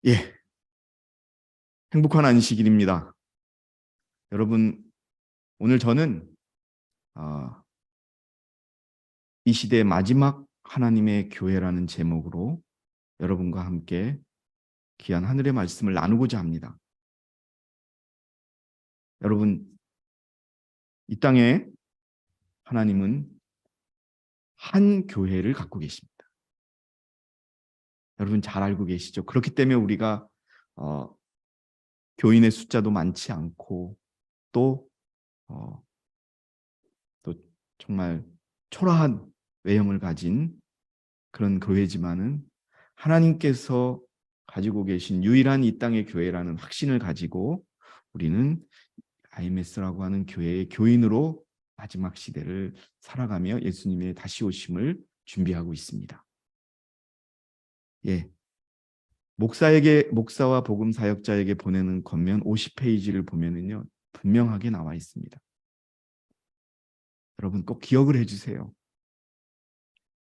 예, 행복한 안식일입니다. 여러분, 오늘 저는 이 시대의 마지막 하나님의 교회라는 제목으로 여러분과 함께 귀한 하늘의 말씀을 나누고자 합니다. 여러분, 이 땅에 하나님은 한 교회를 갖고 계십니다. 여러분 잘 알고 계시죠? 그렇기 때문에 우리가 교인의 숫자도 많지 않고 또 정말 초라한 외형을 가진 그런 교회지만은 하나님께서 가지고 계신 유일한 이 땅의 교회라는 확신을 가지고 우리는 IMS라고 하는 교회의 교인으로 마지막 시대를 살아가며 예수님의 다시 오심을 준비하고 있습니다. 예, 목사와 복음 사역자에게 보내는 권면 50페이지를 보면은요 분명하게 나와 있습니다. 여러분 꼭 기억을 해주세요.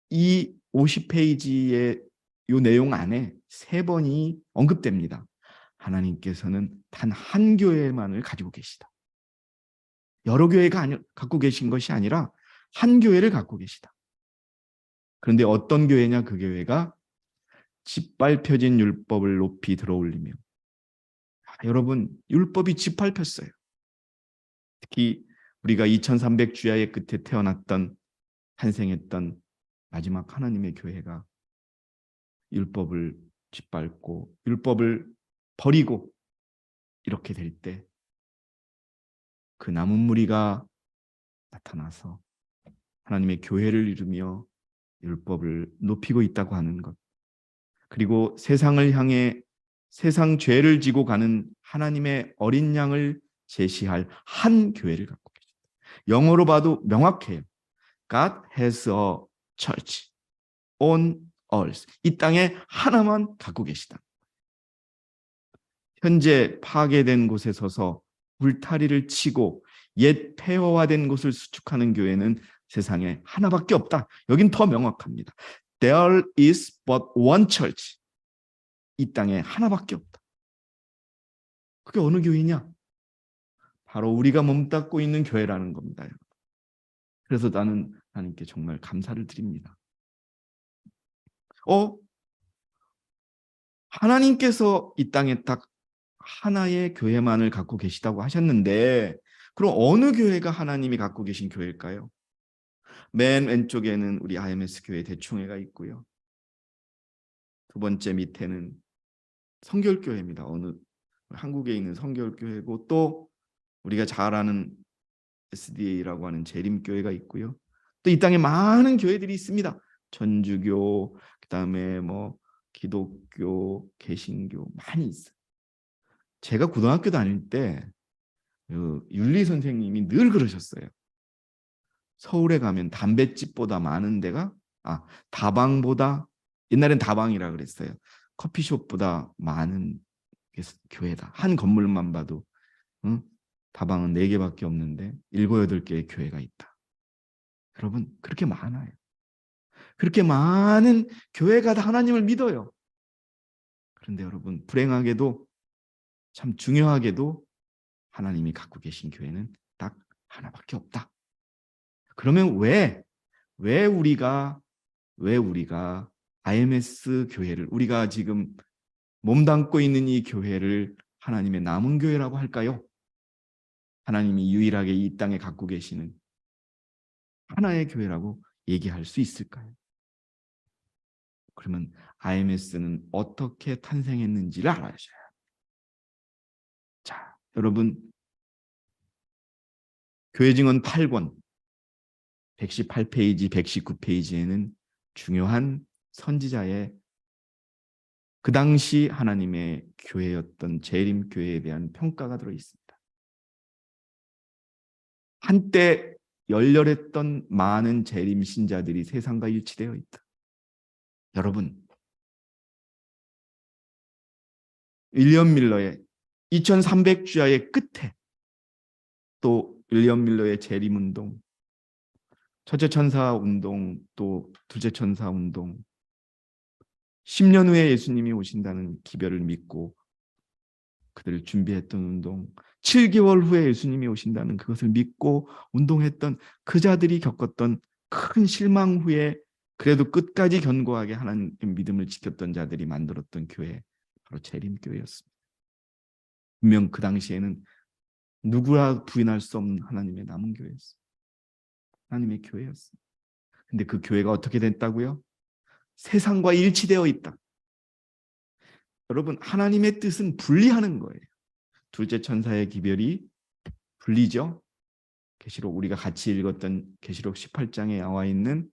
이 50페이지의 이 내용 안에 3번이 언급됩니다. 하나님께서는 단 한 교회만을 가지고 계시다. 여러 교회가 갖고 계신 것이 아니라 한 교회를 갖고 계시다. 그런데 어떤 교회냐? 그 교회가 짓밟혀진 율법을 높이 들어올리며 여러분 율법이 짓밟혔어요. 특히 우리가 2300주야의 끝에 태어났던 탄생했던 마지막 하나님의 교회가 율법을 짓밟고 율법을 버리고 이렇게 될 때 그 남은 무리가 나타나서 하나님의 교회를 이루며 율법을 높이고 있다고 하는 것, 그리고 세상을 향해 세상 죄를 지고 가는 하나님의 어린 양을 제시할 한 교회를 갖고 계십니다. 영어로 봐도 명확해요. God has a church on earth. 이 땅에 하나만 갖고 계시다. 현재 파괴된 곳에 서서 울타리를 치고 옛 폐허화된 곳을 수축하는 교회는 세상에 하나밖에 없다. 여긴 더 명확합니다. There is but one church. 이 땅에 하나밖에 없다. 그게 어느 교회냐? 바로 우리가 몸담고 있는 교회라는 겁니다. 그래서 나는 하나님께 정말 감사를 드립니다. 하나님께서 이 땅에 딱 하나의 교회만을 갖고 계시다고 하셨는데 그럼 어느 교회가 하나님이 갖고 계신 교회일까요? 맨 왼쪽에는 우리 IMS 교회 대충회가 있고요. 두 번째 밑에는 성결교회입니다. 한국에 있는 성결교회고 또 우리가 잘 아는 SDA라고 하는 재림교회가 있고요. 또 이 땅에 많은 교회들이 있습니다. 천주교, 그다음에 기독교, 개신교 많이 있어요. 제가 고등학교 다닐 때 윤리 선생님이 늘 그러셨어요. 서울에 가면 담뱃집보다 많은 데가 다방보다, 옛날엔 다방이라 그랬어요. 커피숍보다 많은 교회다. 한 건물만 봐도 다방은 4개밖에 없는데 7, 8개의 교회가 있다. 여러분 그렇게 많아요. 그렇게 많은 교회가 다 하나님을 믿어요. 그런데 여러분 불행하게도 참 중요하게도 하나님이 갖고 계신 교회는 딱 하나밖에 없다. 그러면 왜 우리가 IMS 교회를, 우리가 지금 몸담고 있는 이 교회를 하나님의 남은 교회라고 할까요? 하나님이 유일하게 이 땅에 갖고 계시는 하나의 교회라고 얘기할 수 있을까요? 그러면 IMS는 어떻게 탄생했는지를 알아야죠. 자, 여러분 교회 증언 8권 118페이지, 119페이지에는 중요한 선지자의 그 당시 하나님의 교회였던 재림교회에 대한 평가가 들어있습니다. 한때 열렬했던 많은 재림 신자들이 세상과 일치되어 있다. 여러분, 윌리엄 밀러의 2300주야의 끝에 또 윌리엄 밀러의 재림운동, 첫째 천사 운동, 또 둘째 천사 운동, 10년 후에 예수님이 오신다는 기별을 믿고 그들을 준비했던 운동, 7개월 후에 예수님이 오신다는 그것을 믿고 운동했던 그 자들이 겪었던 큰 실망 후에 그래도 끝까지 견고하게 하나님의 믿음을 지켰던 자들이 만들었던 교회, 바로 재림교회였습니다. 분명 그 당시에는 누구나 부인할 수 없는 하나님의 남은 교회였어요. 하나님의 교회였어요. 근데 그 교회가 어떻게 됐다고요? 세상과 일치되어 있다. 여러분, 하나님의 뜻은 분리하는 거예요. 둘째 천사의 기별이 분리죠. 계시록 우리가 같이 읽었던 계시록 18장에 나와 있는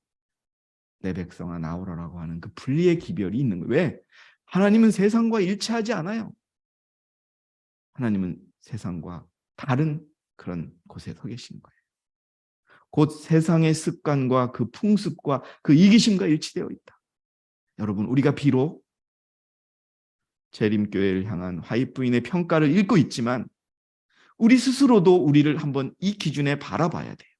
내 백성아 나오라라고 하는 그 분리의 기별이 있는 거예요. 왜? 하나님은 세상과 일치하지 않아요. 하나님은 세상과 다른 그런 곳에 서 계신 거예요. 곧 세상의 습관과 그 풍습과 그 이기심과 일치되어 있다. 여러분, 우리가 비록 재림교회를 향한 화이트부인의 평가를 읽고 있지만 우리 스스로도 우리를 한번 이 기준에 바라봐야 돼요.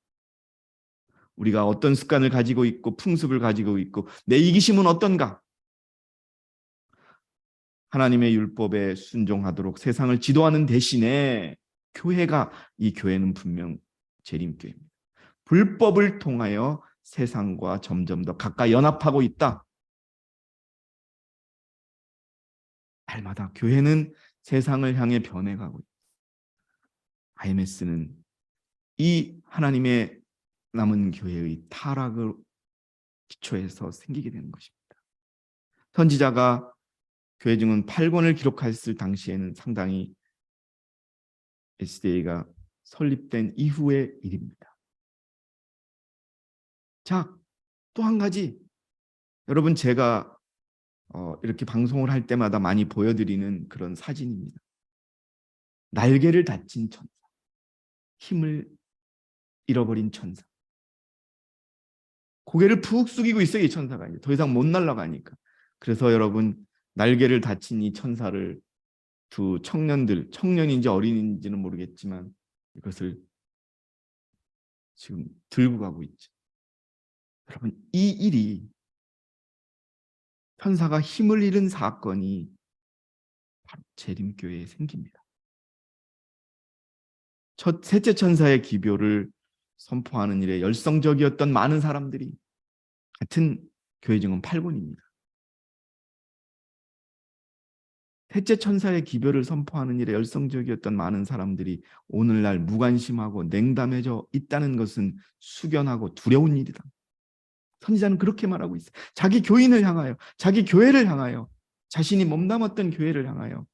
우리가 어떤 습관을 가지고 있고 풍습을 가지고 있고 내 이기심은 어떤가? 하나님의 율법에 순종하도록 세상을 지도하는 대신에 교회가, 이 교회는 분명 재림교회입니다. 불법을 통하여 세상과 점점 더 가까이 연합하고 있다. 날마다 교회는 세상을 향해 변해가고 있다. IMS는 이 하나님의 남은 교회의 타락을 기초해서 생기게 되는 것입니다. 선지자가 교회 증언 8권을 기록했을 당시에는 상당히 SDA가 설립된 이후의 일입니다. 자, 또 한 가지, 여러분, 제가 이렇게 방송을 할 때마다 많이 보여드리는 그런 사진입니다. 날개를 다친 천사, 힘을 잃어버린 천사. 고개를 푹 숙이고 있어요, 이 천사가. 이제 더 이상 못 날아가니까. 그래서 여러분, 날개를 다친 이 천사를 두 청년들, 청년인지 어린인지는 모르겠지만 이것을 지금 들고 가고 있죠. 여러분, 이 일이, 천사가 힘을 잃은 사건이 바로 재림교회에 생깁니다. 셋째 천사의 기별을 선포하는 일에 열성적이었던 많은 사람들이 같은 교회 증언 8권입니다. 셋째 천사의 기별을 선포하는 일에 열성적이었던 많은 사람들이 오늘날 무관심하고 냉담해져 있다는 것은 숙연하고 두려운 일이다. 선지자는 그렇게 말하고 있어요. 자기 교인을 향하여, 자기 교회를 향하여, 자신이 몸담았던 교회를 향하여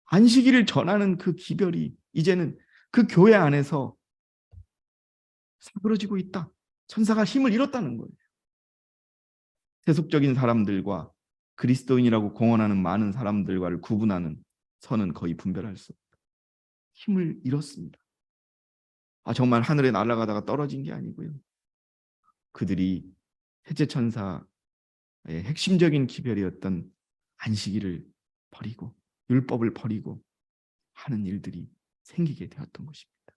안식일을 전하는 그 기별이 이제는 그 교회 안에서 사그러지고 있다. 천사가 힘을 잃었다는 거예요. 세속적인 사람들과 그리스도인이라고 공언하는 많은 사람들과를 구분하는 선은 거의 분별할 수 없다. 힘을 잃었습니다. 정말 하늘에 날아가다가 떨어진 게 아니고요. 그들이 셋째 천사의 핵심적인 기별이었던 안식일을 버리고 율법을 버리고 하는 일들이 생기게 되었던 것입니다.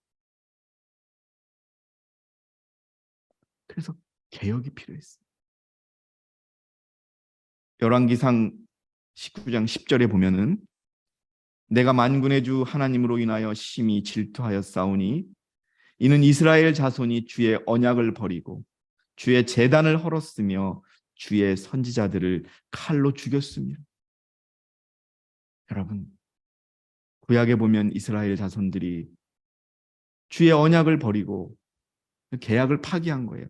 그래서 개혁이 필요했어요. 열왕기상 19장 10절에 보면은 내가 만군의 주 하나님으로 인하여 심히 질투하였사오니 이는 이스라엘 자손이 주의 언약을 버리고 주의 제단을 헐었으며 주의 선지자들을 칼로 죽였습니다. 여러분, 구약에 보면 이스라엘 자손들이 주의 언약을 버리고 계약을 파기한 거예요.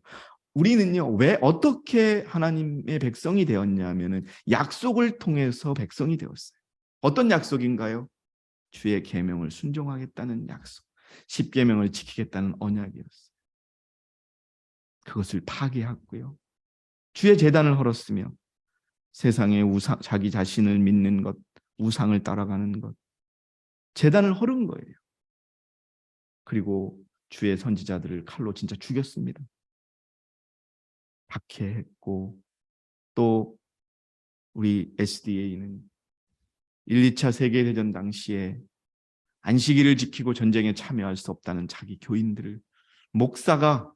우리는요, 왜 어떻게 하나님의 백성이 되었냐면은 약속을 통해서 백성이 되었어요. 어떤 약속인가요? 주의 계명을 순종하겠다는 약속, 십계명을 지키겠다는 언약이었어요. 그것을 파기했고요. 주의 제단을 헐었으며 세상의 우상, 자기 자신을 믿는 것, 우상을 따라가는 것, 제단을 헐은 거예요. 그리고 주의 선지자들을 칼로 진짜 죽였습니다. 박해했고, 또 우리 SDA는 1, 2차 세계대전 당시에 안식일을 지키고 전쟁에 참여할 수 없다는 자기 교인들을 목사가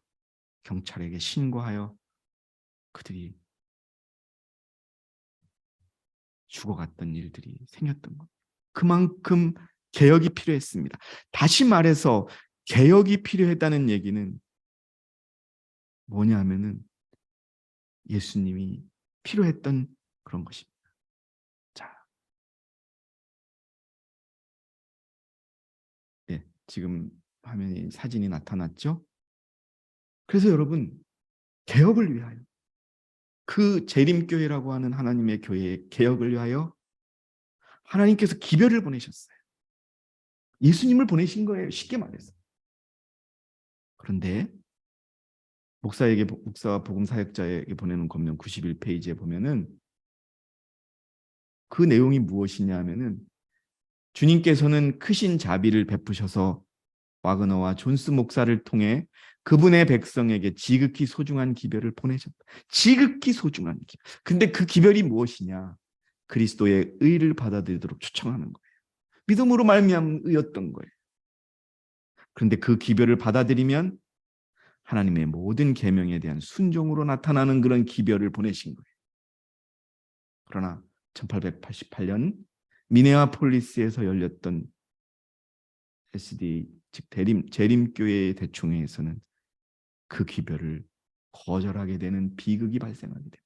경찰에게 신고하여 그들이 죽어갔던 일들이 생겼던 것. 그만큼 개혁이 필요했습니다. 다시 말해서 개혁이 필요했다는 얘기는 뭐냐 하면은 예수님이 필요했던 그런 것입니다. 자, 네, 지금 화면에 사진이 나타났죠? 그래서 여러분, 개혁을 위하여, 그 재림교회라고 하는 하나님의 교회의 개혁을 위하여 하나님께서 기별을 보내셨어요. 예수님을 보내신 거예요. 쉽게 말해서. 그런데 목사와 복음 사역자에게 보내는 권면 91페이지에 보면은 그 내용이 무엇이냐 하면은 주님께서는 크신 자비를 베푸셔서 와그너와 존스 목사를 통해 그분의 백성에게 지극히 소중한 기별을 보내셨다. 지극히 소중한 기별. 근데 그 기별이 무엇이냐? 그리스도의 의를 받아들이도록 초청하는 거예요. 믿음으로 말미암은 의였던 거예요. 그런데 그 기별을 받아들이면 하나님의 모든 계명에 대한 순종으로 나타나는 그런 기별을 보내신 거예요. 그러나 1888년 미네아폴리스에서 열렸던 SD 즉 재림교회의 대총회에서는 그 기별을 거절하게 되는 비극이 발생하게 됩니다.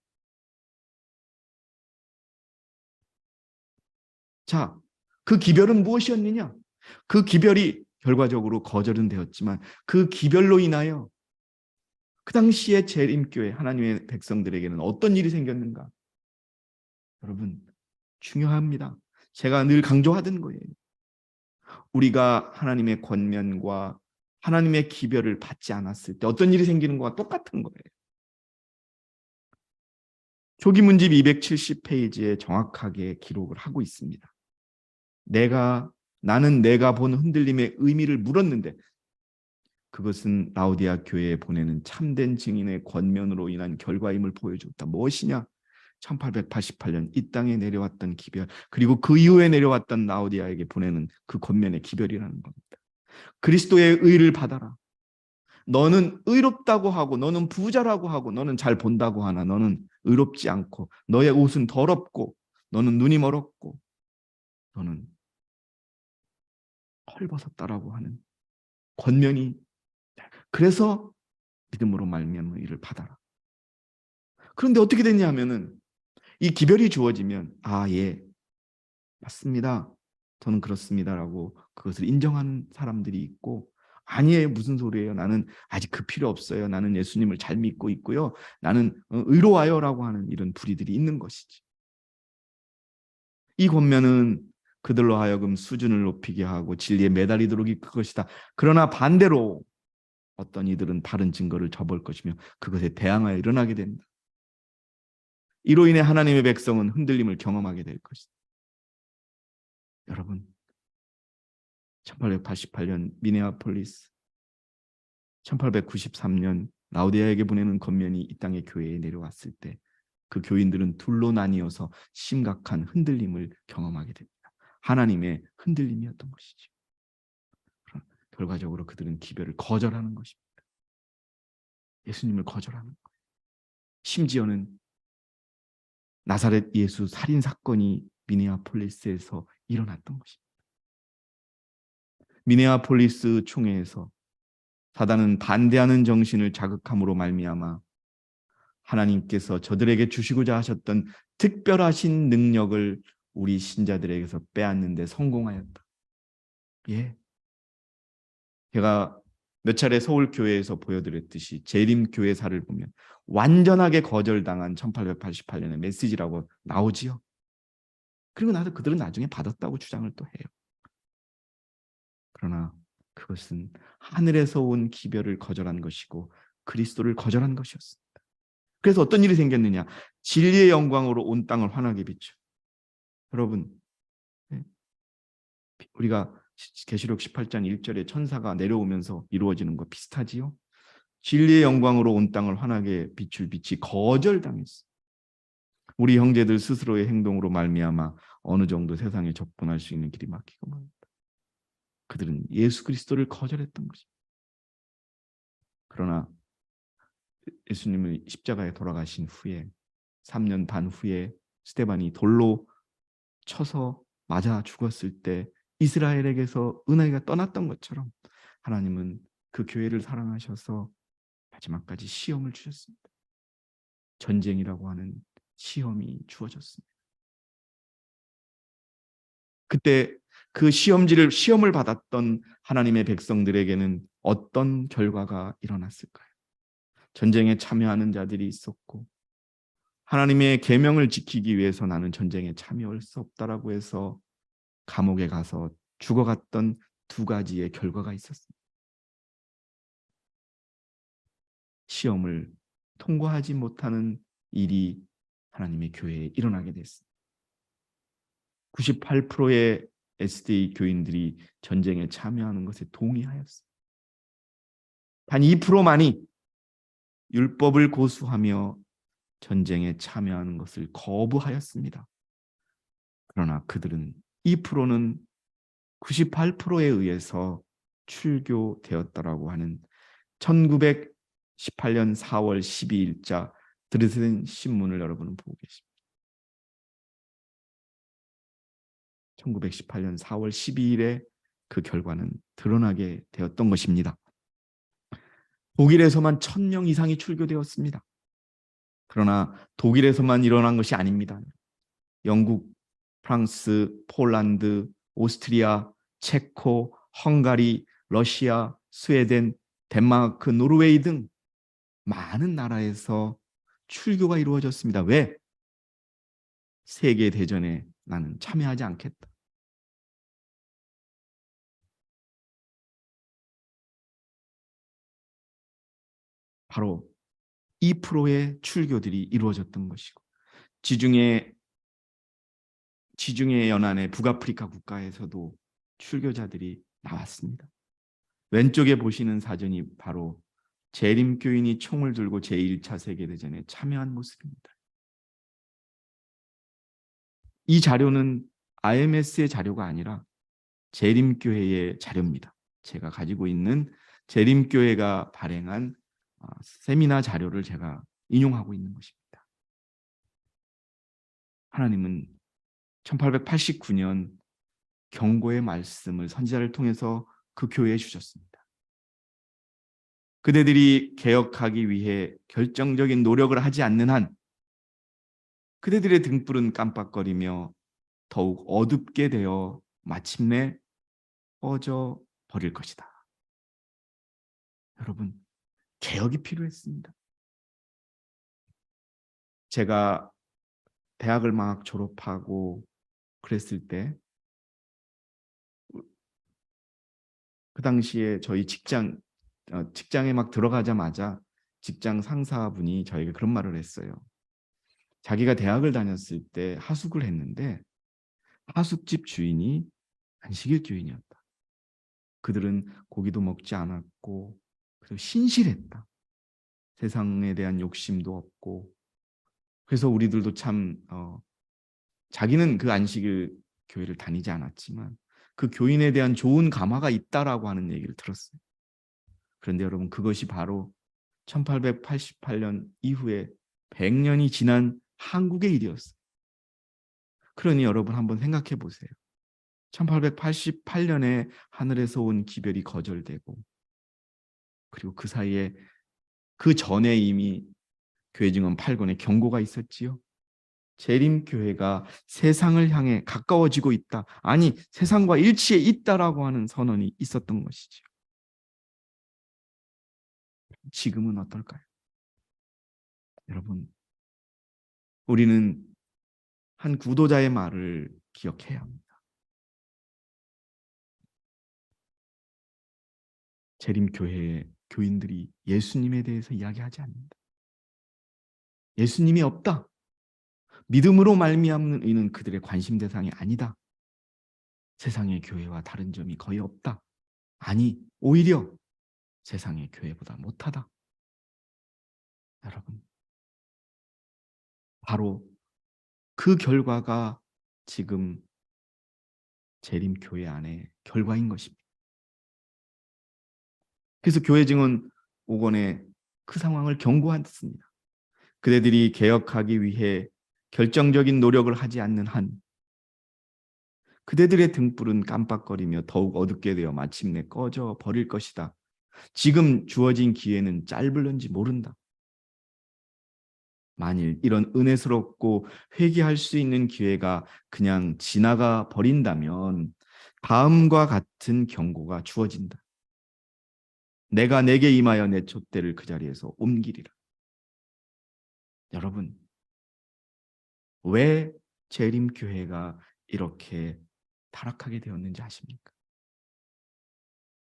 자, 그 기별은 무엇이었느냐? 그 기별이 결과적으로 거절은 되었지만 그 기별로 인하여 그 당시에 재림교회 하나님의 백성들에게는 어떤 일이 생겼는가? 여러분, 중요합니다. 제가 늘 강조하던 거예요. 우리가 하나님의 권면과 하나님의 기별을 받지 않았을 때 어떤 일이 생기는 것과 똑같은 거예요. 조기문집 270페이지에 정확하게 기록을 하고 있습니다. 나는 내가 본 흔들림의 의미를 물었는데 그것은 라오디아 교회에 보내는 참된 증인의 권면으로 인한 결과임을 보여줬다. 무엇이냐? 1888년 이 땅에 내려왔던 기별, 그리고 그 이후에 내려왔던 라오디아에게 보내는 그 권면의 기별이라는 겁니다. 그리스도의 의를 받아라. 너는 의롭다고 하고 너는 부자라고 하고 너는 잘 본다고 하나 너는 의롭지 않고 너의 옷은 더럽고 너는 눈이 멀었고 너는 헐벗었다라고 하는 권면이, 그래서 믿음으로 말미암은 의를 받아라. 그런데 어떻게 됐냐 하면은 이 기별이 주어지면 예, 맞습니다. 저는 그렇습니다라고 그것을 인정하는 사람들이 있고, 아니에요, 무슨 소리예요, 나는 아직 그 필요 없어요, 나는 예수님을 잘 믿고 있고요, 나는 의로와요라고 하는 이런 불의들이 있는 것이지. 이 권면은 그들로 하여금 수준을 높이게 하고 진리에 매달리도록 이끌 것이다. 그러나 반대로 어떤 이들은 바른 증거를 접을 것이며 그것에 대항하여 일어나게 된다. 이로 인해 하나님의 백성은 흔들림을 경험하게 될 것이다. 여러분, 1888년 미네아폴리스, 1893년 라오디아에게 보내는 권면이 이 땅의 교회에 내려왔을 때 그 교인들은 둘로 나뉘어서 심각한 흔들림을 경험하게 됩니다. 하나님의 흔들림이었던 것이죠. 결과적으로 그들은 기별을 거절하는 것입니다. 예수님을 거절하는 거예요. 심지어는 나사렛 예수 살인 사건이 미네아폴리스에서 일어났던 것입니다. 미네아폴리스 총회에서 사단은 반대하는 정신을 자극함으로 말미암아 하나님께서 저들에게 주시고자 하셨던 특별하신 능력을 우리 신자들에게서 빼앗는 데 성공하였다. 예. 제가 몇 차례 서울교회에서 보여드렸듯이 재림교회사를 보면 완전하게 거절당한 1888년의 메시지라고 나오지요. 그리고 나서 그들은 나중에 받았다고 주장을 또 해요. 그러나 그것은 하늘에서 온 기별을 거절한 것이고 그리스도를 거절한 것이었습니다. 그래서 어떤 일이 생겼느냐? 진리의 영광으로 온 땅을 환하게 비추. 여러분, 우리가 계시록 18장 1절에 천사가 내려오면서 이루어지는 것 비슷하지요? 진리의 영광으로 온 땅을 환하게 비출 빛이 거절당했어. 우리 형제들 스스로의 행동으로 말미암아 어느 정도 세상에 접근할 수 있는 길이 막히고 말입니다. 그들은 예수 그리스도를 거절했던 것입니다. 그러나 예수님을 십자가에 돌아가신 후에 3년 반 후에 스데반이 돌로 쳐서 맞아 죽었을 때 이스라엘에게서 은혜가 떠났던 것처럼 하나님은 그 교회를 사랑하셔서 마지막까지 시험을 주셨습니다. 전쟁이라고 하는 시험이 주어졌습니다. 그때 그 시험을 받았던 하나님의 백성들에게는 어떤 결과가 일어났을까요? 전쟁에 참여하는 자들이 있었고, 하나님의 계명을 지키기 위해서 나는 전쟁에 참여할 수 없다라고 해서 감옥에 가서 죽어갔던 두 가지의 결과가 있었습니다. 시험을 통과하지 못하는 일이 하나님의 교회에 일어나게 됐습니다. 98%의 SDA 교인들이 전쟁에 참여하는 것에 동의하였습니다. 단 2%만이 율법을 고수하며 전쟁에 참여하는 것을 거부하였습니다. 그러나 그들은 2%는 98%에 의해서 출교되었다라고 하는 1918년 4월 12일자 드레스덴 신문을 여러분은 보고 계십니다. 1918년 4월 12일에 그 결과는 드러나게 되었던 것입니다. 독일에서만 1000명 이상이 출교되었습니다. 그러나 독일에서만 일어난 것이 아닙니다. 영국, 프랑스, 폴란드, 오스트리아, 체코, 헝가리, 러시아, 스웨덴, 덴마크, 노르웨이 등 많은 나라에서 출교가 이루어졌습니다. 왜? 세계대전에 나는 참여하지 않겠다. 바로 2%의 출교들이 이루어졌던 것이고, 지중해 연안의 북아프리카 국가에서도 출교자들이 나왔습니다. 왼쪽에 보시는 사진이 바로 재림교인이 총을 들고 제1차 세계대전에 참여한 모습입니다. 이 자료는 IMS의 자료가 아니라 재림교회의 자료입니다. 제가 가지고 있는 재림교회가 발행한 세미나 자료를 제가 인용하고 있는 것입니다. 하나님은 1889년 경고의 말씀을 선지자를 통해서 그 교회에 주셨습니다. 그대들이 개혁하기 위해 결정적인 노력을 하지 않는 한 그대들의 등불은 깜빡거리며 더욱 어둡게 되어 마침내 꺼져 버릴 것이다. 여러분, 개혁이 필요했습니다. 제가 대학을 막 졸업하고 그랬을 때 그 당시에 저희 직장에 막 들어가자마자 직장 상사분이 저에게 그런 말을 했어요. 자기가 대학을 다녔을 때 하숙을 했는데 하숙집 주인이 안식일 교인이었다. 그들은 고기도 먹지 않았고 그리고 신실했다. 세상에 대한 욕심도 없고 그래서 우리들도 참 자기는 그 안식일 교회를 다니지 않았지만 그 교인에 대한 좋은 감화가 있다라고 하는 얘기를 들었어요. 그런데 여러분, 그것이 바로 1888년 이후에 100년이 지난 한국의 일이었어요. 그러니 여러분 한번 생각해 보세요. 1888년에 하늘에서 온 기별이 거절되고 그리고 그 사이에 그 전에 이미 교회 증언 8권에 경고가 있었지요. 재림교회가 세상을 향해 가까워지고 있다. 아니, 세상과 일치해 있다라고 하는 선언이 있었던 것이죠. 지금은 어떨까요? 여러분, 우리는 한 구도자의 말을 기억해야 합니다. 재림교회의 교인들이 예수님에 대해서 이야기하지 않는다. 예수님이 없다. 믿음으로 말미암는 의는 그들의 관심 대상이 아니다. 세상의 교회와 다른 점이 거의 없다. 아니, 오히려 세상의 교회보다 못하다. 여러분, 바로 그 결과가 지금 재림교회 안에 결과인 것입니다. 그래서 교회 증언 5권에 그 상황을 경고했습니다. 그대들이 개혁하기 위해 결정적인 노력을 하지 않는 한 그대들의 등불은 깜빡거리며 더욱 어둡게 되어 마침내 꺼져 버릴 것이다. 지금 주어진 기회는 짧을는지 모른다. 만일 이런 은혜스럽고 회개할 수 있는 기회가 그냥 지나가 버린다면 다음과 같은 경고가 주어진다. 내가 내게 임하여 내 촛대를 그 자리에서 옮기리라. 여러분, 왜 재림교회가 이렇게 타락하게 되었는지 아십니까?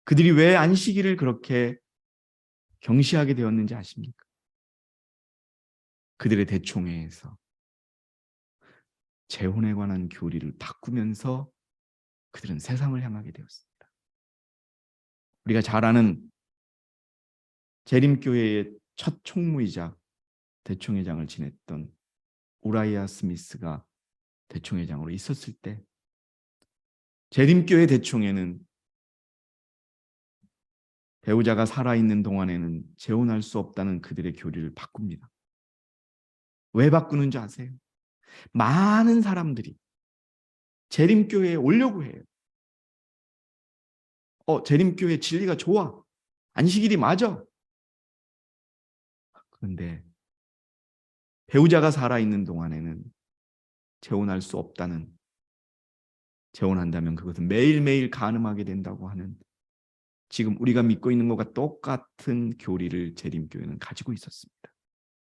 그들이 왜 안식일을 그렇게 경시하게 되었는지 아십니까? 그들의 대총회에서 재혼에 관한 교리를 바꾸면서 그들은 세상을 향하게 되었습니다. 우리가 잘 아는 재림교회의 첫 총무이자 대총회장을 지냈던 우라이아 스미스가 대총회장으로 있었을 때 재림교회 대총회는 배우자가 살아있는 동안에는 재혼할 수 없다는 그들의 교리를 바꿉니다. 왜 바꾸는지 아세요? 많은 사람들이 재림교회에 오려고 해요. 재림교회 진리가 좋아. 안식일이 맞아. 그런데 배우자가 살아있는 동안에는 재혼할 수 없다는, 재혼한다면 그것은 매일매일 간음하게 된다고 하는 지금 우리가 믿고 있는 것과 똑같은 교리를 재림교회는 가지고 있었습니다.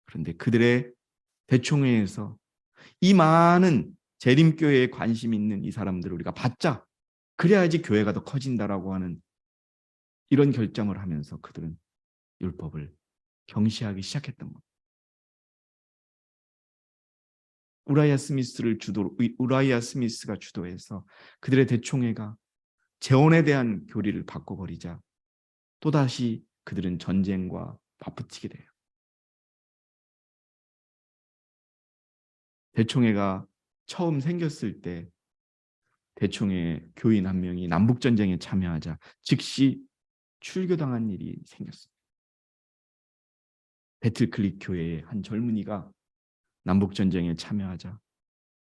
그런데 그들의 대총회에서 이 많은 재림교회에 관심 있는 이 사람들을 우리가 받자, 그래야지 교회가 더 커진다라고 하는 이런 결정을 하면서 그들은 율법을 경시하기 시작했던 겁니다. 우라이아 스미스가 주도해서 그들의 대총회가 재혼에 대한 교리를 바꿔버리자 또다시 그들은 전쟁과 맞붙이게 돼요. 대총회가 처음 생겼을 때 대총회 교인 한 명이 남북전쟁에 참여하자 즉시 출교당한 일이 생겼습니다. 배틀클릭 교회의 한 젊은이가 남북전쟁에 참여하자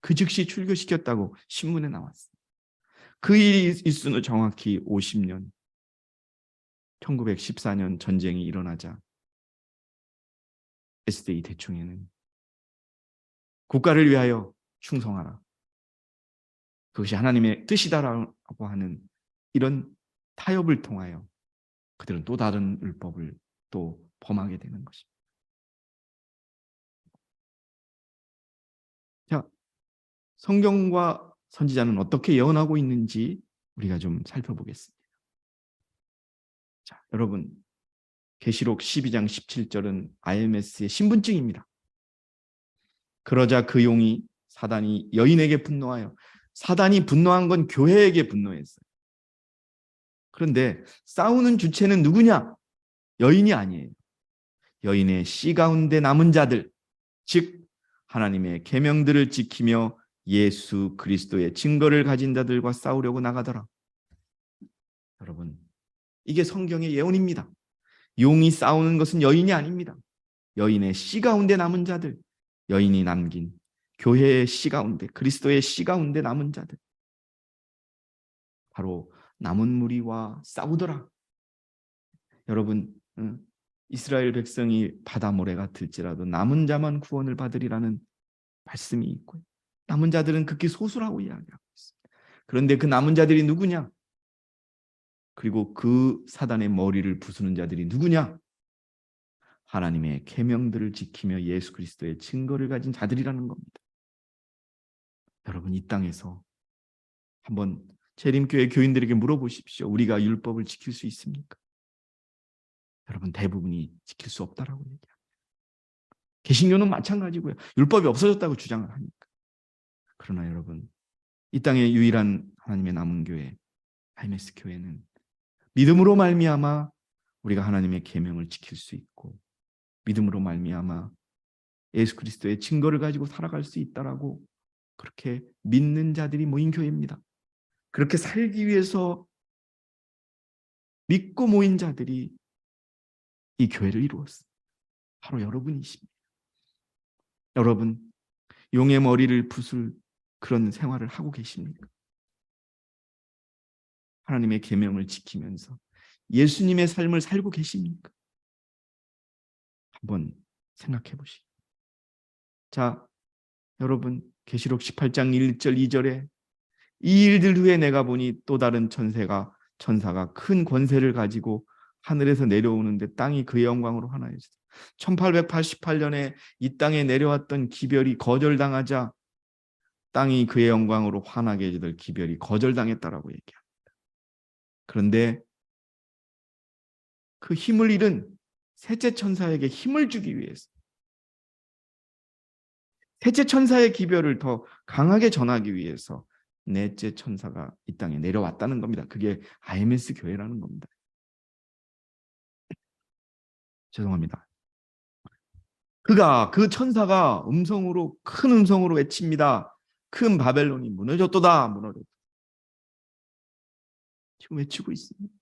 그 즉시 출교시켰다고 신문에 나왔습니다. 그 일이 있은 정확히 50년, 1914년 전쟁이 일어나자 SDA 대총회는 국가를 위하여 충성하라, 그것이 하나님의 뜻이다라고 하는 이런 타협을 통하여 그들은 또 다른 율법을 또 범하게 되는 것입니다. 자, 성경과 선지자는 어떻게 예언하고 있는지 우리가 좀 살펴보겠습니다. 자, 여러분, 계시록 12장 17절은 IMS의 신분증입니다. 그러자 그 용이 사단이 여인에게 분노하여, 사단이 분노한 건 교회에게 분노했어요. 그런데 싸우는 주체는 누구냐? 여인이 아니에요. 여인의 씨 가운데 남은 자들, 즉 하나님의 계명들을 지키며 예수 그리스도의 증거를 가진 자들과 싸우려고 나가더라. 여러분, 이게 성경의 예언입니다. 용이 싸우는 것은 여인이 아닙니다. 여인의 씨 가운데 남은 자들, 여인이 남긴 교회의 씨 가운데, 그리스도의 씨 가운데 남은 자들, 바로 남은 무리와 싸우더라. 여러분, 이스라엘 백성이 바다 모래가 들지라도 남은 자만 구원을 받으리라는 말씀이 있고요. 남은 자들은 극히 소수라고 이야기하고 있습니다. 그런데 그 남은 자들이 누구냐? 그리고 그 사단의 머리를 부수는 자들이 누구냐? 하나님의 계명들을 지키며 예수 그리스도의 증거를 가진 자들이라는 겁니다. 여러분, 이 땅에서 한번 재림교회 교인들에게 물어보십시오. 우리가 율법을 지킬 수 있습니까? 여러분, 대부분이 지킬 수 없다라고 얘기합니다. 개신교는 마찬가지고요. 율법이 없어졌다고 주장을 하니까. 그러나 여러분, 이 땅의 유일한 하나님의 남은 교회 IMS 교회는 믿음으로 말미암아 우리가 하나님의 계명을 지킬 수 있고, 믿음으로 말미암아 예수 그리스도의 증거를 가지고 살아갈 수 있다라고 그렇게 믿는 자들이 모인 교회입니다. 그렇게 살기 위해서 믿고 모인 자들이 이 교회를 이루었습니다. 바로 여러분이십니다. 여러분, 용의 머리를 부술 그런 생활을 하고 계십니까? 하나님의 계명을 지키면서 예수님의 삶을 살고 계십니까? 한번 생각해 보시죠. 자, 여러분, 계시록 18장 1절 2절에 이 일들 후에 내가 보니 또 다른 천사가 큰 권세를 가지고 하늘에서 내려오는데 땅이 그의 영광으로 환하여졌다. 1888년에 이 땅에 내려왔던 기별이 거절당하자 땅이 그의 영광으로 환하게 되던 기별이 거절당했다라고 얘기합니다. 그런데 그 힘을 잃은 셋째 천사에게 힘을 주기 위해서 셋째 천사의 기별을 더 강하게 전하기 위해서 넷째 천사가 이 땅에 내려왔다는 겁니다. 그게 IMS 교회라는 겁니다. 죄송합니다. 그 천사가 큰 음성으로 외칩니다. 큰 바벨론이 무너졌도다. 무너졌다. 지금 외치고 있습니다.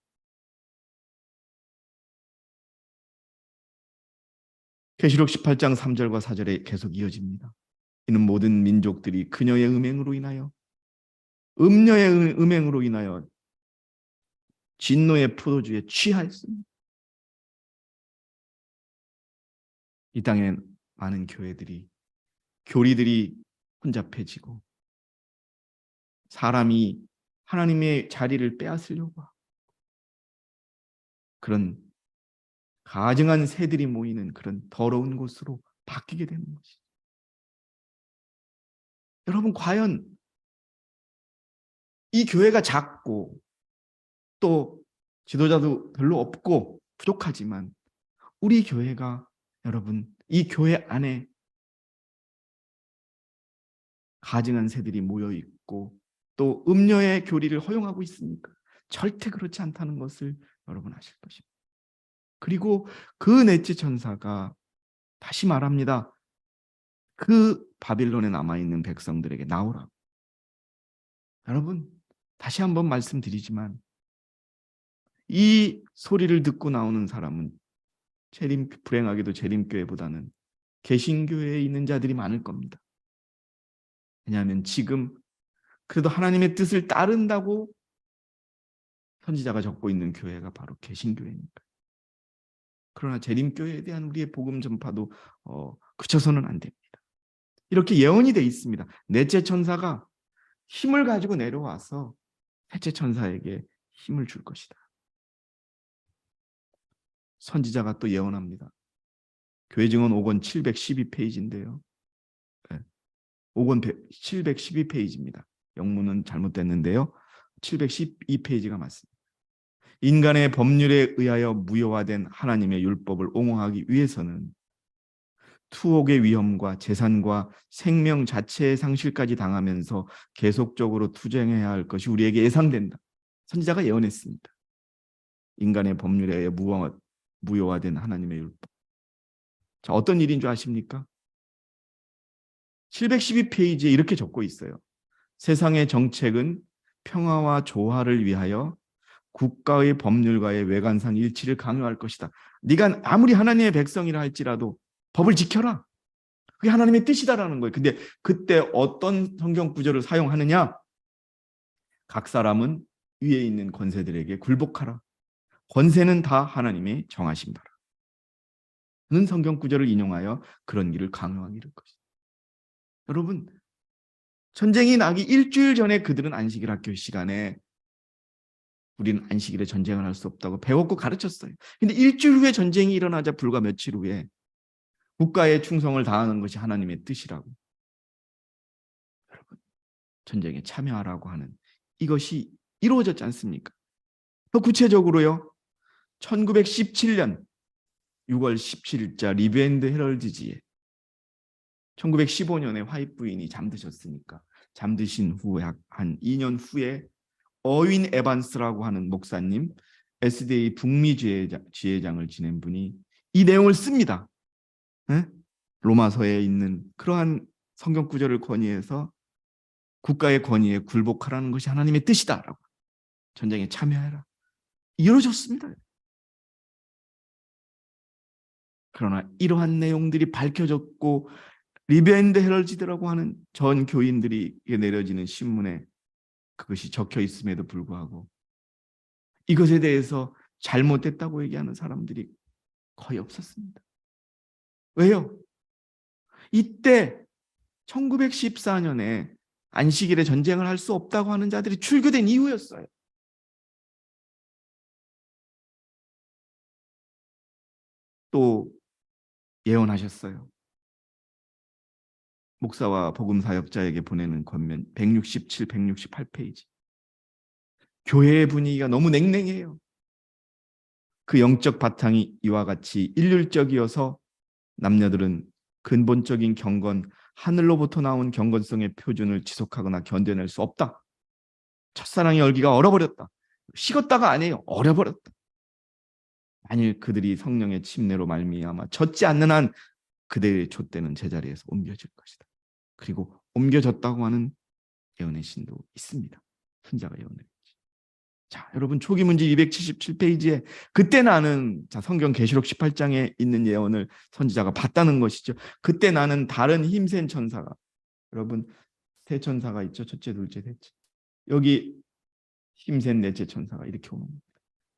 계시록 18장 3절과 4절에 계속 이어집니다. 이는 모든 민족들이 그녀의 음행으로 인하여 음녀의 음행으로 인하여 진노의 포도주에 취하였습니다. 이 땅에 많은 교리들이 혼잡해지고 사람이 하나님의 자리를 빼앗으려고 하고 그런 가증한 새들이 모이는 그런 더러운 곳으로 바뀌게 되는 것이죠. 여러분, 과연 이 교회가 작고 또 지도자도 별로 없고 부족하지만 우리 교회가 여러분 이 교회 안에 가증한 새들이 모여 있고 또 음녀의 교리를 허용하고 있습니까? 절대 그렇지 않다는 것을 여러분 아실 것입니다. 그리고 그 넷째 천사가 다시 말합니다. 그 바빌론에 남아있는 백성들에게 나오라고. 여러분, 다시 한번 말씀드리지만 이 소리를 듣고 나오는 사람은 불행하게도 재림교회보다는 개신교회에 있는 자들이 많을 겁니다. 왜냐하면 지금 그래도 하나님의 뜻을 따른다고 선지자가 적고 있는 교회가 바로 개신교회니까. 그러나 재림교회에 대한 우리의 복음 전파도 그쳐서는 안 됩니다. 이렇게 예언이 돼 있습니다. 넷째 천사가 힘을 가지고 내려와서 셋째 천사에게 힘을 줄 것이다. 선지자가 또 예언합니다. 교회 증언 5권 712페이지인데요. 5권 712페이지입니다. 영문은 잘못됐는데요. 712페이지가 맞습니다. 인간의 법률에 의하여 무효화된 하나님의 율법을 옹호하기 위해서는 투옥의 위험과 재산과 생명 자체의 상실까지 당하면서 계속적으로 투쟁해야 할 것이 우리에게 예상된다. 선지자가 예언했습니다. 인간의 법률에 의해 무효화된 하나님의 율법. 자, 어떤 일인 줄 아십니까? 712페이지에 이렇게 적고 있어요. 세상의 정책은 평화와 조화를 위하여 국가의 법률과의 외관상 일치를 강요할 것이다. 네가 아무리 하나님의 백성이라 할지라도 법을 지켜라. 그게 하나님의 뜻이다라는 거예요. 근데 그때 어떤 성경 구절을 사용하느냐? 각 사람은 위에 있는 권세들에게 굴복하라. 권세는 다 하나님의 정하신 바라. 는 성경 구절을 인용하여 그런 길을 강요하기를 것이다. 여러분, 전쟁이 나기 일주일 전에 그들은 안식일 학교 시간에 우리는 안식일에 전쟁을 할 수 없다고 배웠고 가르쳤어요. 근데 일주일 후에 전쟁이 일어나자 불과 며칠 후에 국가에 충성을 다하는 것이 하나님의 뜻이라고. 여러분, 전쟁에 참여하라고 하는 이것이 이루어졌지 않습니까? 더 구체적으로요. 1917년 6월 17일자 리브앤드 헤럴드지에 1915년에 화이트 부인이 잠드셨으니까 잠드신 후 약 한 2년 후에 어윈 에반스라고 하는 목사님, SDA 북미 지회장을 지낸 분이 이 내용을 씁니다. 네? 로마서에 있는 그러한 성경 구절을 권위해서 국가의 권위에 굴복하라는 것이 하나님의 뜻이다라고. 전쟁에 참여해라. 이루어졌습니다. 그러나 이러한 내용들이 밝혀졌고 리브앤드 헤럴지드라고 하는 전 교인들이 내려지는 신문에 그것이 적혀 있음에도 불구하고 이것에 대해서 잘못됐다고 얘기하는 사람들이 거의 없었습니다. 왜요? 이때 1914년에 안식일에 전쟁을 할 수 없다고 하는 자들이 출교된 이후였어요. 또 예언하셨어요. 목사와 복음 사역자에게 보내는 권면 167, 168페이지. 교회의 분위기가 너무 냉랭해요. 그 영적 바탕이 이와 같이 일률적이어서 남녀들은 근본적인 경건, 하늘로부터 나온 경건성의 표준을 지속하거나 견뎌낼 수 없다. 첫사랑의 열기가 얼어버렸다. 식었다가 아니에요. 얼어버렸다. 만일 그들이 성령의 침례로 말미암아 젖지 않는 한 그들의 촛대는 제자리에서 옮겨질 것이다. 그리고 옮겨졌다고 하는 예언의 신도 있습니다. 선자가 예언을 했지. 자, 여러분 초기 문제 277페이지에 그때 나는 성경 계시록 18장에 있는 예언을 선지자가 봤다는 것이죠. 그때 나는 다른 힘센 천사가, 여러분 세 천사가 있죠. 첫째, 둘째, 셋째. 여기 힘센 넷째 천사가 이렇게 오는 겁니다.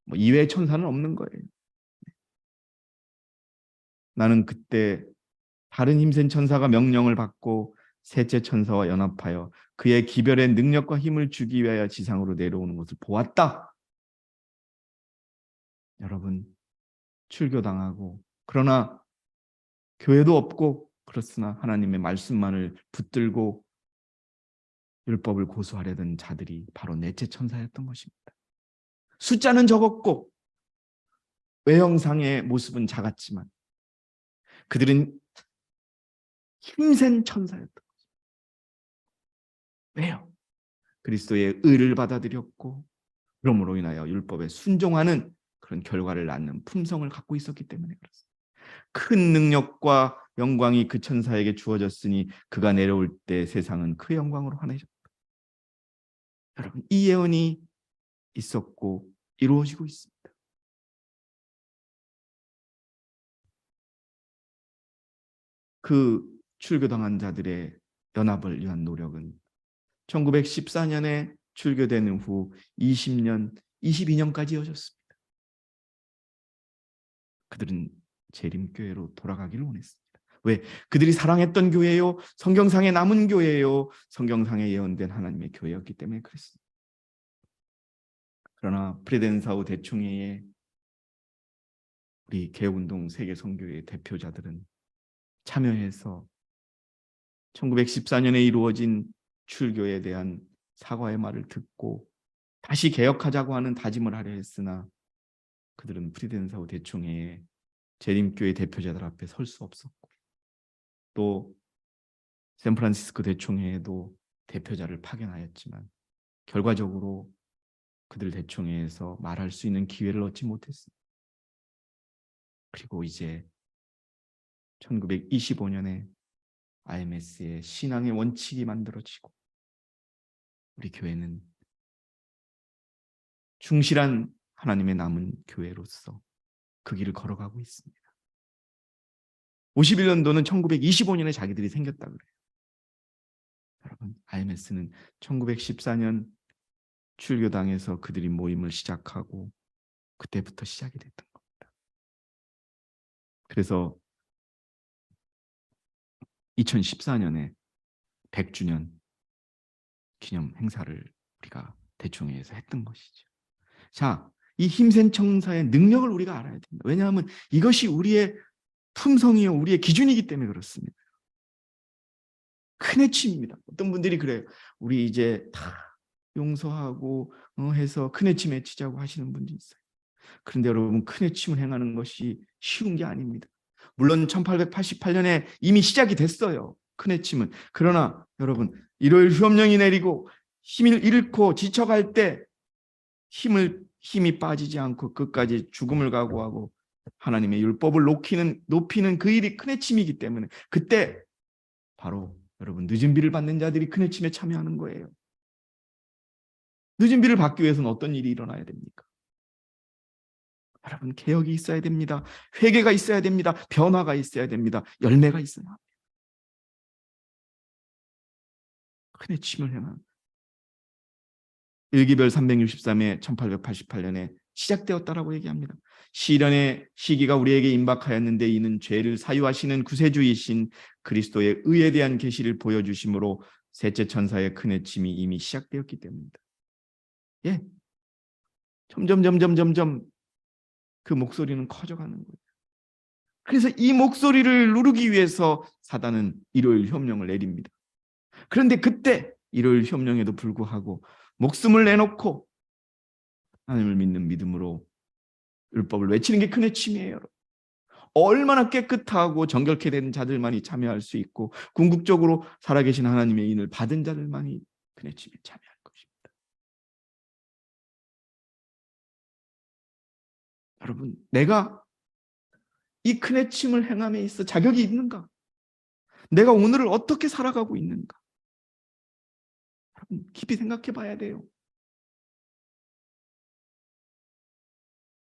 뭐 이외의 천사는 없는 거예요. 나는 그때 다른 힘센 천사가 명령을 받고 셋째 천사와 연합하여 그의 기별의 능력과 힘을 주기 위하여 지상으로 내려오는 것을 보았다. 여러분 출교당하고 그러나 교회도 없고 그렇으나 하나님의 말씀만을 붙들고 율법을 고수하려던 자들이 바로 넷째 천사였던 것입니다. 숫자는 적었고 외형상의 모습은 작았지만 그들은 힘센 천사였던 거죠. 왜요? 그리스도의 의를 받아들였고 그러므로 인하여 율법에 순종하는 그런 결과를 낳는 품성을 갖고 있었기 때문에 그렇습니다. 큰 능력과 영광이 그 천사에게 주어졌으니 그가 내려올 때 세상은 그 영광으로 환해졌다. 여러분 이 예언이 있었고 이루어지고 있습니다. 그 출교당한 자들의 연합을 위한 노력은 1914년에 출교된 후 20년, 22년까지 이어졌습니다. 그들은 재림교회로 돌아가기를 원했습니다. 왜? 그들이 사랑했던 교회요, 성경상에 남은 교회요, 성경상에 예언된 하나님의 교회였기 때문에 그랬습니다. 그러나 프레덴사우 대총회에 우리 개혁운동 세계선교회 대표자들은 참여해서 1914년에 이루어진 출교에 대한 사과의 말을 듣고 다시 개혁하자고 하는 다짐을 하려 했으나 그들은 프리덴사우 대총회에 재림교회 대표자들 앞에 설 수 없었고 또 샌프란시스코 대총회에도 대표자를 파견하였지만 결과적으로 그들 대총회에서 말할 수 있는 기회를 얻지 못했습니다. 그리고 이제 1925년에 IMS의 신앙의 원칙이 만들어지고 우리 교회는 충실한 하나님의 남은 교회로서 그 길을 걸어가고 있습니다. 51년도는 1925년에 자기들이 생겼다 그래요. 여러분, IMS는 1914년 출교당에서 그들이 모임을 시작하고 그때부터 시작이 됐던 겁니다. 그래서 2014년에 100주년 기념 행사를 우리가 대총회에서 했던 것이죠. 자, 이 힘센 청사의 능력을 우리가 알아야 됩니다. 왜냐하면 이것이 우리의 품성이요, 우리의 기준이기 때문에 그렇습니다. 큰 해침입니다. 어떤 분들이 그래요. 우리 이제 다 용서하고 해서 큰 해침 외치자고 하시는 분도 있어요. 그런데 여러분 큰 해침을 행하는 것이 쉬운 게 아닙니다. 물론 1888년에 이미 시작이 됐어요. 큰 해침은. 그러나 여러분 일요일 휴업령이 내리고 힘을 잃고 지쳐갈 때 힘이 빠지지 않고 끝까지 죽음을 각오하고 하나님의 율법을 높이는 그 일이 큰 해침이기 때문에 그때 바로 여러분 늦은 비를 받는 자들이 큰 해침에 참여하는 거예요. 늦은 비를 받기 위해서는 어떤 일이 일어나야 됩니까? 여러분 개혁이 있어야 됩니다. 회개가 있어야 됩니다. 변화가 있어야 됩니다. 열매가 있어야 합니다. 큰 해침을 행한 일기별 363회 1888년에 시작되었다라고 얘기합니다. 시련의 시기가 우리에게 임박하였는데 이는 죄를 사유하시는 구세주이신 그리스도의 의에 대한 계시를 보여주심으로 셋째 천사의 큰 외침이 이미 시작되었기 때문입니다. 예, 점점 그 목소리는 커져가는 거예요. 그래서 이 목소리를 누르기 위해서 사단은 일요일 협령을 내립니다. 그런데 그때 일요일 협령에도 불구하고 목숨을 내놓고 하나님을 믿는 믿음으로 율법을 외치는 게 큰 외침이에요. 여러분. 얼마나 깨끗하고 정결케 된 자들만이 참여할 수 있고 궁극적으로 살아계신 하나님의 인을 받은 자들만이 큰 외침에 참여할 것입니다. 여러분, 내가 이 큰 외침을 행함에 있어 자격이 있는가? 내가 오늘을 어떻게 살아가고 있는가? 여러분, 깊이 생각해 봐야 돼요.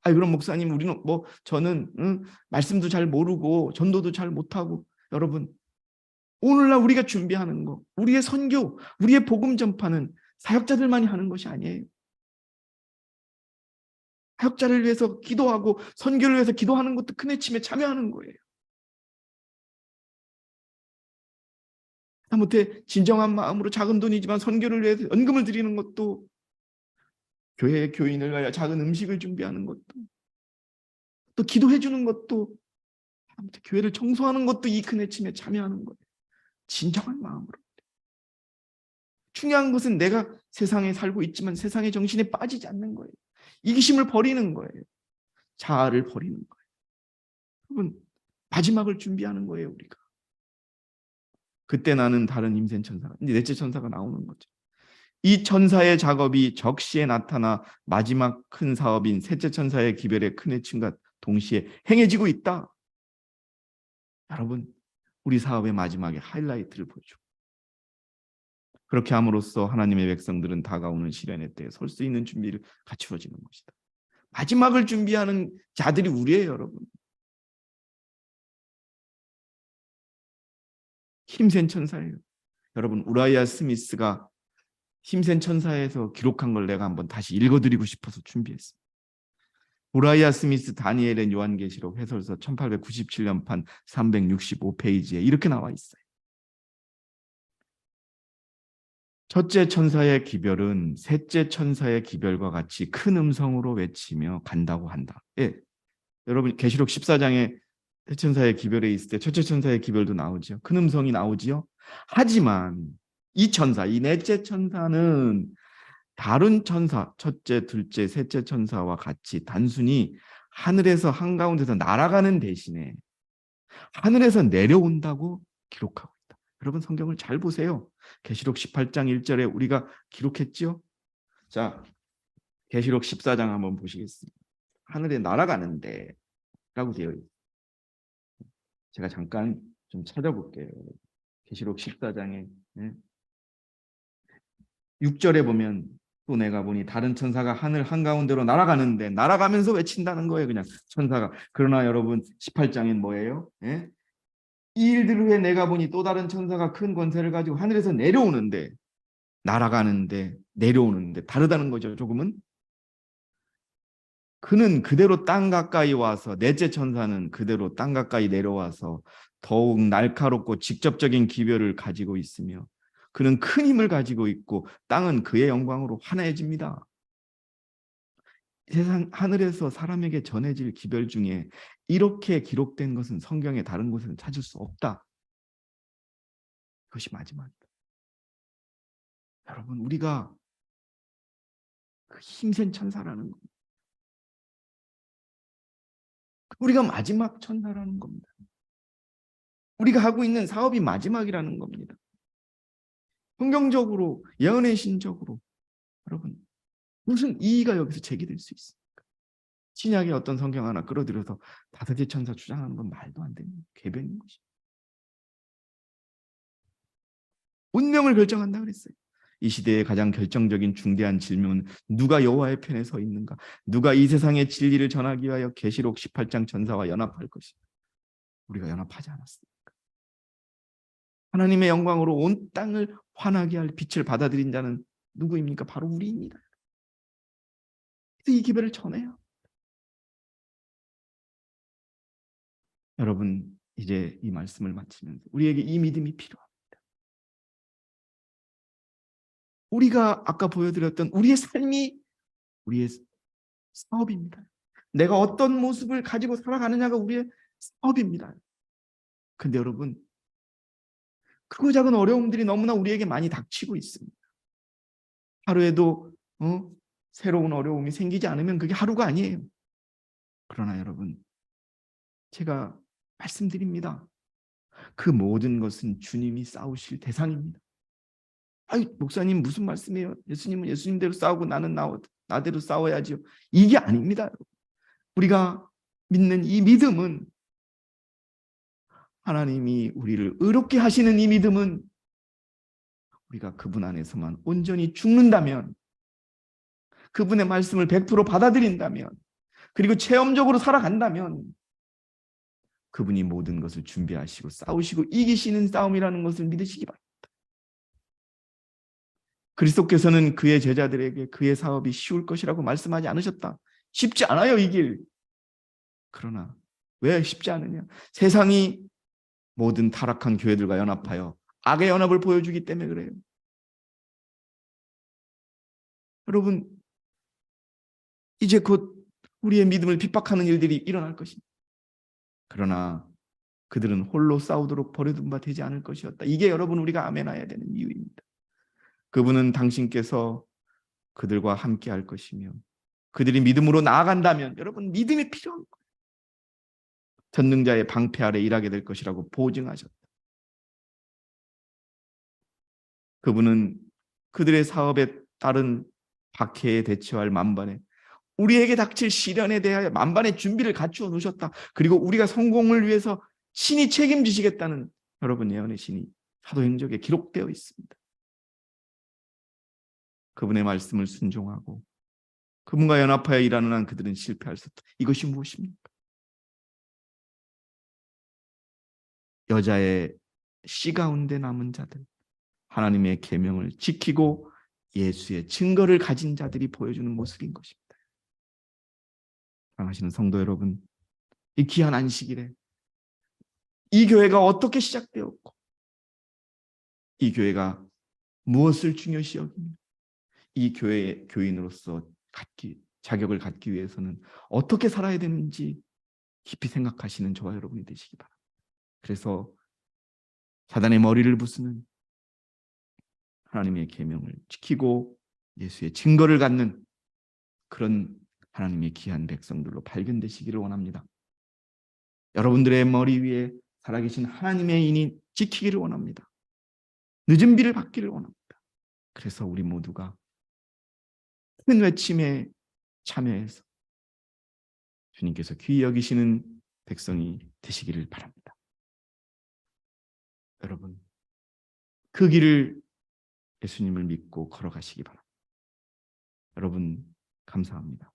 그럼 목사님, 우리는 저는 말씀도 잘 모르고 전도도 잘 못하고. 여러분, 오늘날 우리가 준비하는 거, 우리의 선교, 우리의 복음 전파는 사역자들만이 하는 것이 아니에요. 사역자를 위해서 기도하고 선교를 위해서 기도하는 것도 큰 외침에 참여하는 거예요. 하다못해 진정한 마음으로 작은 돈이지만 선교를 위해서 연금을 드리는 것도, 교회의 교인을 위하여 작은 음식을 준비하는 것도, 또 기도해 주는 것도, 교회를 청소하는 것도 이 큰 외침에 참여하는 거예요. 진정한 마음으로. 중요한 것은 내가 세상에 살고 있지만 세상의 정신에 빠지지 않는 거예요. 이기심을 버리는 거예요. 자아를 버리는 거예요. 여러분, 마지막을 준비하는 거예요, 우리가. 그때 나는 다른 힘센 천사가, 이제 넷째 천사가 나오는 거죠. 이 천사의 작업이 적시에 나타나 마지막 큰 사업인 셋째 천사의 기별의 큰 외침과 동시에 행해지고 있다. 여러분, 우리 사업의 마지막에 하이라이트를 보여줘. 그렇게 함으로써 하나님의 백성들은 다가오는 시련의 때에 설 수 있는 준비를 갖추어지는 것이다. 마지막을 준비하는 자들이 우리예요, 여러분. 힘센 천사예요. 여러분, 우라이아 스미스가 힘센 천사에서 기록한 걸 내가 한번 다시 읽어드리고 싶어서 준비했습니다. 우라이아 스미스 다니엘의 요한계시록 해설서 1897년판 365페이지에 이렇게 나와 있어요. 첫째 천사의 기별은 셋째 천사의 기별과 같이 큰 음성으로 외치며 간다고 한다. 예, 여러분 계시록 14장에 셋째 천사의 기별에 있을 때 첫째 천사의 기별도 나오죠. 큰 음성이 나오지요. 하지만 이 천사, 이 넷째 천사는 다른 천사, 첫째, 둘째, 셋째 천사와 같이 단순히 하늘에서 한가운데서 날아가는 대신에 하늘에서 내려온다고 기록하고 있다. 여러분 성경을 잘 보세요. 계시록 18장 1절에 우리가 기록했죠. 자, 계시록 14장 한번 보시겠습니다. 하늘에 날아가는데 라고 되어 있어요. 제가 잠깐 좀 찾아볼게요. 계시록 14장에 6절에 보면 또 내가 보니 다른 천사가 하늘 한가운데로 날아가는데, 날아가면서 외친다는 거예요. 그냥 천사가. 그러나 여러분 18장엔 뭐예요? 예? 이 일들 후에 내가 보니 또 다른 천사가 큰 권세를 가지고 하늘에서 내려오는데, 날아가는데 내려오는데 다르다는 거죠. 조금은. 그는 그대로 땅 가까이 와서, 넷째 천사는 그대로 땅 가까이 내려와서 더욱 날카롭고 직접적인 기별을 가지고 있으며 그는 큰 힘을 가지고 있고 땅은 그의 영광으로 환해집니다. 세상 하늘에서 사람에게 전해질 기별 중에 이렇게 기록된 것은 성경의 다른 곳에는 찾을 수 없다. 그것이 마지막이다. 여러분, 우리가 그 힘센 천사라는 겁니다. 우리가 마지막 천사라는 겁니다. 우리가 하고 있는 사업이 마지막이라는 겁니다. 성경적으로, 예언의 신적으로 여러분 무슨 이의가 여기서 제기될 수 있습니까? 신약의 어떤 성경 하나 끌어들여서 다섯째 천사 주장하는 건 말도 안 되는 궤변인 것입니다. 운명을 결정한다 그랬어요. 이 시대의 가장 결정적인 중대한 질문은 누가 여호와의 편에 서 있는가? 누가 이 세상의 진리를 전하기 위하여 계시록 18장 천사와 연합할 것인가? 우리가 연합하지 않았습니까? 하나님의 영광으로 온 땅을 환하게 할 빛을 받아들인 자는 누구입니까? 바로 우리입니다. 이 기별을 전해요. 여러분, 이제 이 말씀을 마치면서 우리에게 이 믿음이 필요합니다. 우리가 아까 보여드렸던 우리의 삶이 우리의 사업입니다. 내가 어떤 모습을 가지고 살아가느냐가 우리의 사업입니다. 근데 여러분, 크고 작은 어려움들이 너무나 우리에게 많이 닥치고 있습니다. 하루에도 새로운 어려움이 생기지 않으면 그게 하루가 아니에요. 그러나 여러분, 제가 말씀드립니다. 그 모든 것은 주님이 싸우실 대상입니다. 아이, 목사님 무슨 말씀이에요? 예수님은 예수님대로 싸우고 나는 나대로 싸워야지요. 이게 아닙니다. 우리가 믿는 이 믿음은, 하나님이 우리를 의롭게 하시는 이 믿음은, 우리가 그분 안에서만 온전히 죽는다면, 그분의 말씀을 100% 받아들인다면, 그리고 체험적으로 살아간다면 그분이 모든 것을 준비하시고 싸우시고 이기시는 싸움이라는 것을 믿으시기 바랍니다. 그리스도께서는 그의 제자들에게 그의 사업이 쉬울 것이라고 말씀하지 않으셨다. 쉽지 않아요, 이 길. 그러나 왜 쉽지 않으냐? 세상이 모든 타락한 교회들과 연합하여 악의 연합을 보여주기 때문에 그래요. 여러분, 이제 곧 우리의 믿음을 핍박하는 일들이 일어날 것입니다. 그러나 그들은 홀로 싸우도록 버려둔 바 되지 않을 것이었다. 이게 여러분, 우리가 아멘해야 되는 이유입니다. 그분은 당신께서 그들과 함께 할 것이며, 그들이 믿음으로 나아간다면, 여러분, 믿음이 필요한 거예요. 전능자의 방패 아래 일하게 될 것이라고 보증하셨다. 그분은 그들의 사업에 따른 박해에 대처할 만반에, 우리에게 닥칠 시련에 대하여 만반의 준비를 갖추어 놓으셨다. 그리고 우리가 성공을 위해서 신이 책임지시겠다는 여러분 예언의 신이 사도행적에 기록되어 있습니다. 그분의 말씀을 순종하고 그분과 연합하여 일하는 한 그들은 실패할 수 없다. 이것이 무엇입니까? 여자의 씨 가운데 남은 자들, 하나님의 계명을 지키고 예수의 증거를 가진 자들이 보여주는 모습인 것입니다. 사랑하시는 성도 여러분, 이 귀한 안식일에 이 교회가 어떻게 시작되었고, 이 교회가 무엇을 중요시 여기며, 이 교회의 교인으로서 자격을 갖기 위해서는 어떻게 살아야 되는지 깊이 생각하시는 저와 여러분이 되시기 바랍니다. 그래서 사단의 머리를 부수는 하나님의 계명을 지키고 예수의 증거를 갖는 그런 하나님의 귀한 백성들로 발견되시기를 원합니다. 여러분들의 머리 위에 살아계신 하나님의 인이 지키기를 원합니다. 늦은 비를 받기를 원합니다. 그래서 우리 모두가 큰 외침에 참여해서 주님께서 귀히 여기시는 백성이 되시기를 바랍니다. 여러분, 그 길을 예수님을 믿고 걸어가시기 바랍니다. 여러분, 감사합니다.